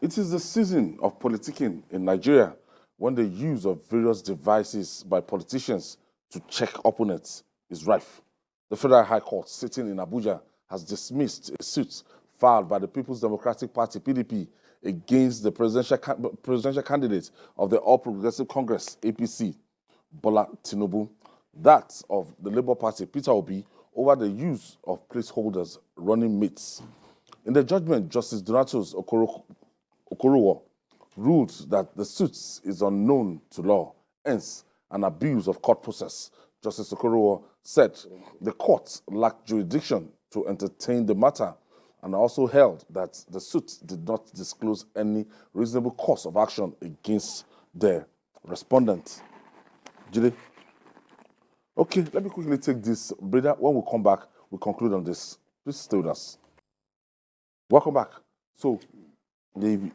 It is the season of politicking in Nigeria when the use of various devices by politicians to check opponents is rife. The Federal High Court sitting in Abuja has dismissed a suit filed by the People's Democratic Party, PDP, against the presidential candidate of the All Progressive Congress, APC, Bola Tinubu, that of the Labour Party, Peter Obi, over the use of placeholders running mates. In the judgment, Justice Donatus Okorowo ruled that the suit is unknown to law, hence an abuse of court process. Justice Okorowo said the court lacked jurisdiction to entertain the matter and also held that the suit did not disclose any reasonable course of action against the respondent. Jide? Okay, let me quickly take this. Brother, when we come back, we'll conclude on this. Please stay with us. Welcome back. So,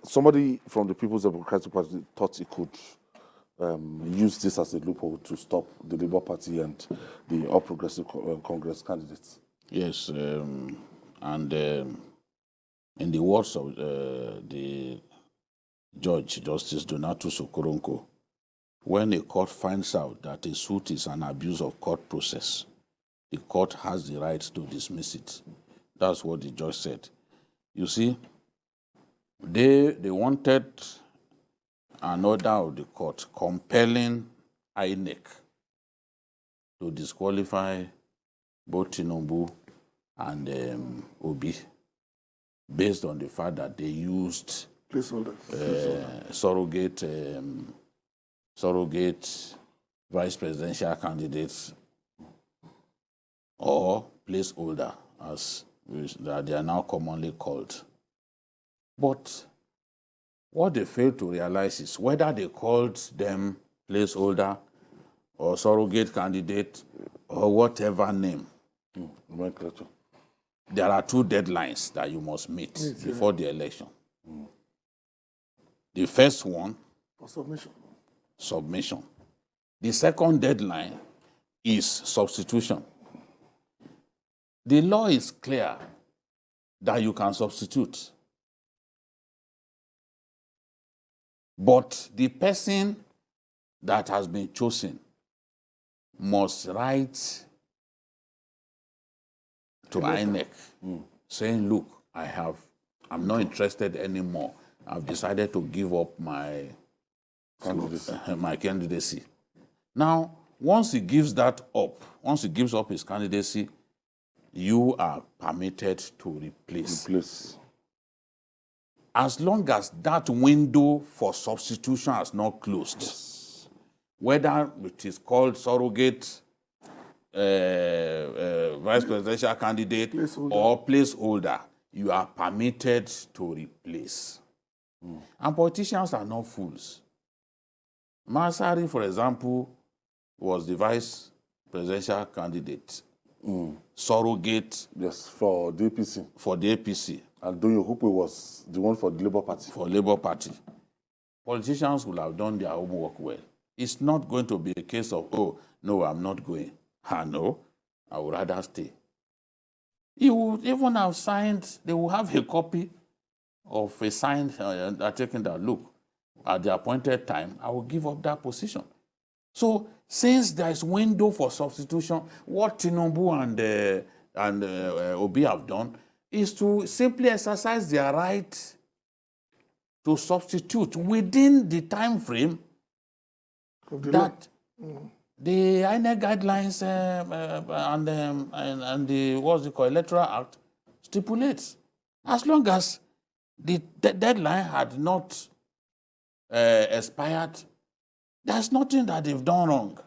somebody from the People's Democratic Party thought he could use this as a loophole to stop the Labour Party and the All Progressive Congress candidates. Yes, and in the words of the Judge, Justice Donatus Okoronkwo, when a court finds out that a suit is an abuse of court process, the court has the right to dismiss it. That's what the judge said. You see, they wanted an order of the court compelling INEC to disqualify both Tinubu and Obi based on the fact that they used surrogate vice presidential candidates or placeholder, as they are now commonly called. But what they failed to realize is whether they called them placeholder or surrogate candidate or whatever name, there are two deadlines that you must meet before the election. The first one, submission. The second deadline is substitution. The law is clear that you can substitute. But the person that has been chosen must write to INEC saying, look, I'm not interested anymore. I've decided to give up my candidacy. Now, once he gives that up, once he gives up his candidacy, you are permitted to replace. As long as that window for substitution has not closed, whether it is called surrogate vice presidential candidate or placeholder, you are permitted to replace. And politicians are not fools. Masari, for example, was the vice presidential candidate. Surrogate. Yes, for the APC. For the APC. And Doyo Hupe was the one for the Labour Party. For Labour Party. Politicians will have done their homework well. It's not going to be a case of, oh, no, I'm not going. No, I would rather stay. You would even have signed, they will have a copy of a signed, taking that, look, at the appointed time, I will give up that position. So, since there is window for substitution, what Tinubu and Obi have done is to simply exercise their right to substitute within the time frame that the INEC guidelines and the what's it called, Electoral Act stipulates. As long as the deadline had not expired, there's nothing that they've done wrong.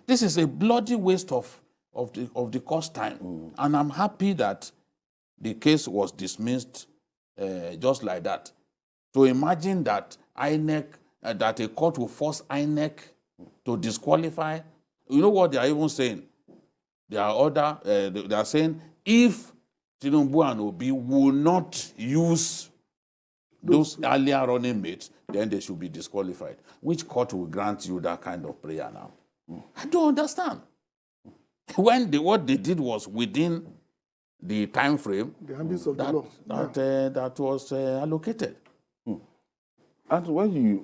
This is a bloody waste of the cost time. And I'm happy that the case was dismissed just like that. To imagine that INEC, that a court will force INEC to disqualify, you know what they are even saying? They are saying if Tinubu and Obi will not use those earlier running mates, then they should be disqualified. Which court will grant you that kind of prayer now? I don't understand. When what they did was within the time frame the ambits of the law that was allocated. And when you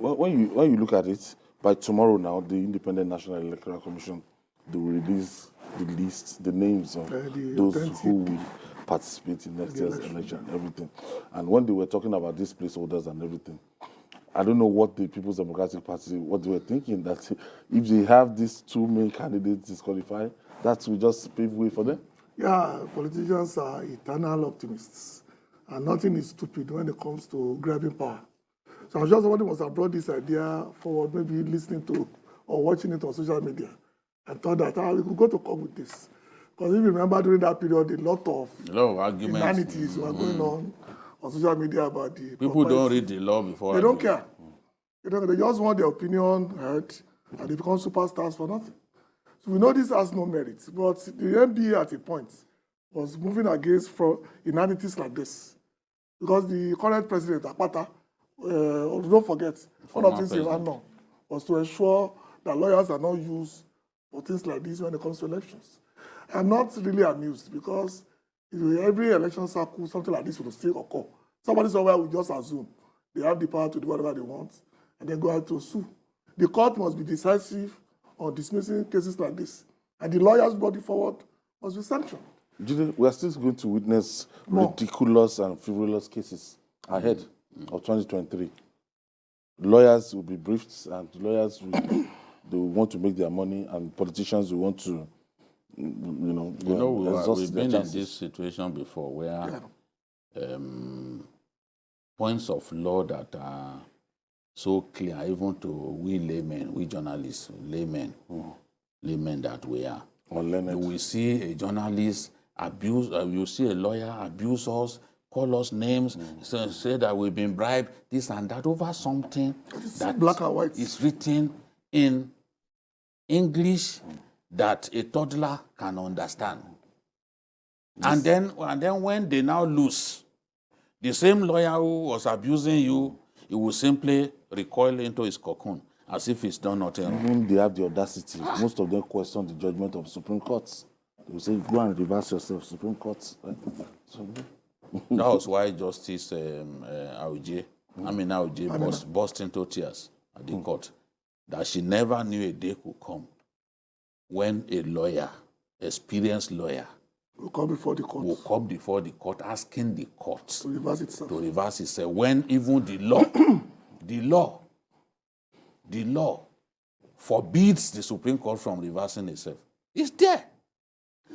look at it, by tomorrow now, the Independent National Electoral Commission, they will release the list, the names of those who will participate in next year's election and everything. And when they were talking about these placeholders and everything, I don't know what the People's Democratic Party, what they were thinking, that if they have these two main candidates disqualified, that will just pave way for them. Yeah, politicians are eternal optimists, and nothing is stupid when it comes to grabbing power. So I'm sure somebody must have brought this idea forward, maybe listening to or watching it on social media, and thought that we could go to court with this. Because if you remember during that period, a lot of arguments, inanities were going on social media about the people don't read the law before. They don't care. They just want their opinion heard, and they become superstars for nothing. So we know this has no merit, but the NBA at a point was moving against inanities like this. Because the current president, Akpata, don't forget, one of the things he ran on was to ensure that lawyers are not used for things like this when it comes to elections. I'm not really amused because every election cycle, something like this will still occur. Somebody somewhere will just assume they have the power to do whatever they want and then go out to sue. The court must be decisive on dismissing cases like this. And the lawyers brought it forward must be sanctioned. We are still going to witness ridiculous and frivolous cases ahead of 2023. Lawyers will be briefed, and lawyers they will want to make their money, and politicians will want to, we've been in this situation before where points of law that are so clear, even to we laymen, we journalists, laymen that we are. You will see a journalist abuse, you see a lawyer abuse us, call us names, say that we've been bribed, this and that, over something that black and white is written in English that a toddler can understand. Yes. And then when they now lose, the same lawyer who was abusing you, he will simply recoil into his cocoon as if he's done nothing wrong. Even they have the audacity. Most of them question the judgment of Supreme Court. They will say, go and reverse yourself, Supreme Court. That was why Justice Auje burst into tears at the court, that she never knew a day could come when a lawyer, experienced lawyer, will come before the court asking the court to reverse itself. When even the law forbids the Supreme Court from reversing itself. It's there.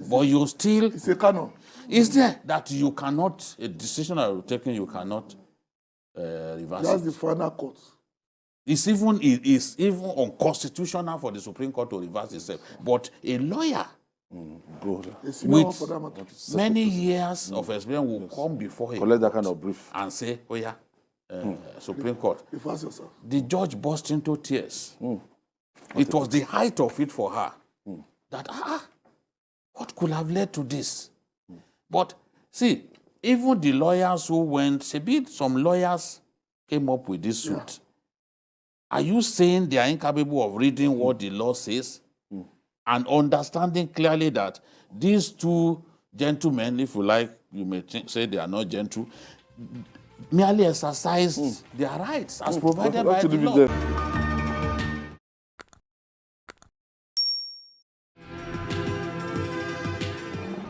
But you still... It's a canon. It's there that you cannot, a decision that you're taking, you cannot reverse That's the final court. It's even unconstitutional for the Supreme Court to reverse itself. But a lawyer with many years of experience will come before him, collect that kind of brief, and say, oh yeah, Supreme Court. Reverse yourself. The judge burst into tears. It was the height of it for her. That, what could have led to this? But see, even the lawyers who went, some lawyers came up with this suit. Yeah. Are you saying they are incapable of reading what the law says and understanding clearly that these two gentlemen, if you like, you may say they are not gentle, merely exercised their rights as provided by the law?